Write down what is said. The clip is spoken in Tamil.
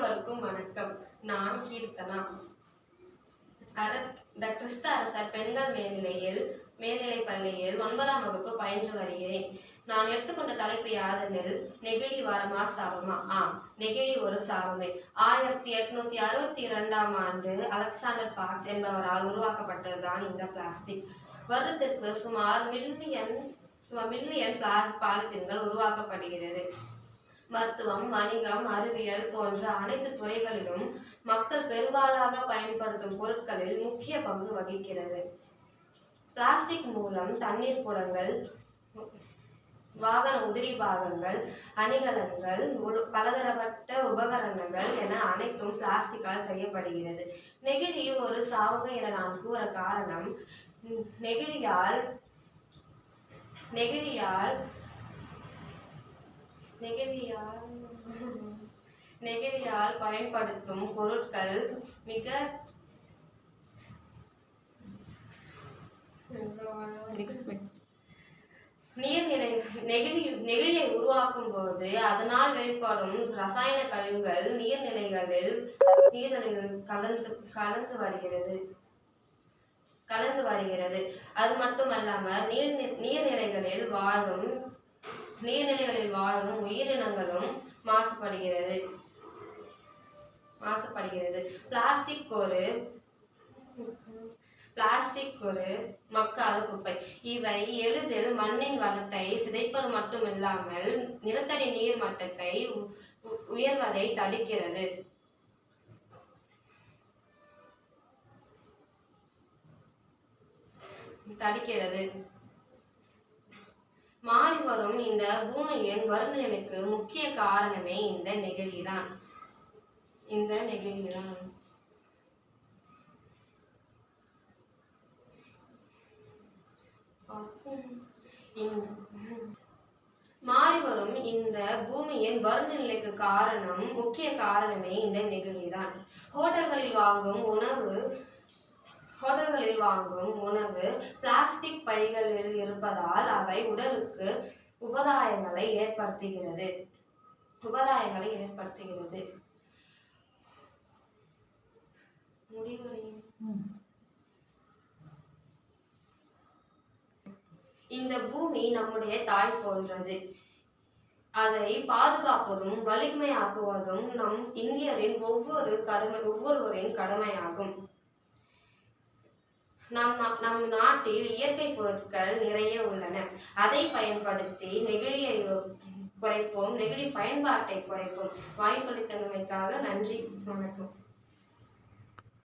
அனைவருக்கும் வணக்கம். நான் கீர்த்தனா. த கிறிஸ்து அரசர் பெண்கள் மேல்நிலைப் பள்ளியில் 9ஆம் வகுப்பு பயின்று வருகிறேன். நான் எடுத்துக்கொண்ட தலைப்பு யாதெனில், நெகிழி வரமா சாபமா? நெகிழி ஒரு சாபமே. 1862ஆம் ஆண்டு அலெக்சாண்டர் பாக்ஸ் என்பவரால் உருவாக்கப்பட்டதுதான் இந்த பிளாஸ்டிக். வருடத்திற்கு சுமார் மில்லியன் பாலித்தீன்கள் உருவாக்கப்படுகிறது. மருத்துவம், வணிகம், அறிவியல் போன்ற அனைத்து துறைகளிலும் மக்கள் பெரும்பாலாக பயன்படுத்தும் பொருட்களில் முக்கிய பங்கு வகிக்கிறது. பிளாஸ்டிக் மூலம் தண்ணீர் குடங்கள், வாகன உதிரி பாகங்கள், அணிகலன்கள், பலதரப்பட்ட உபகரணங்கள் என அனைத்தும் பிளாஸ்டிக்கால் செய்யப்படுகிறது. நெகிழி ஒரு சாபமே என நான் கூற காரணம், நெகிழியால் பயன்படுத்தும் பொருட்கள் மிக நெகிழியை உருவாக்கும் போது அதனால் வெளிப்படும் ரசாயன கழிவுகள் நீர்நிலைகளில் கலந்து வருகிறது. அது மட்டுமல்லாமல் நீர்நிலைகளில் வாழும் உயிரினங்களும் மாசுபடுகிறது. பிளாஸ்டிக் ஒரு மக்காத குப்பை. இவை எளிதில் மண்ணின் வளத்தை சிதைப்பது மட்டுமில்லாமல் நிலத்தடி நீர் மட்டத்தை உயர்வதை தடுக்கிறது. மாறிவரும் இந்த பூமியின் வறுமைக்கு முக்கிய காரணமே இந்த நெகிழிதான். மாறிவரும் இந்த பூமியின் வறுமைக்கு முக்கிய காரணமே இந்த நெகிழிதான். ஹோட்டல்களில் வாங்கும் உணவு பிளாஸ்டிக் பைகளில் இருப்பதால் அவை உடலுக்கு உபாதைகளை ஏற்படுத்துகிறது. இந்த பூமி நம்முடைய தாய் போன்றது. அதை பாதுகாப்பதும் வலிமையாக்குவதும் நம் இந்தியரின் ஒவ்வொருவரின் கடமையாகும். நம் நாட்டில் இயற்கை பொருட்கள் நிறைய உள்ளன. அதை பயன்படுத்தி நெகிழி பயன்பாட்டை குறைப்போம். வாய்ப்பளித்தமைக்காக நன்றி. வணக்கம்.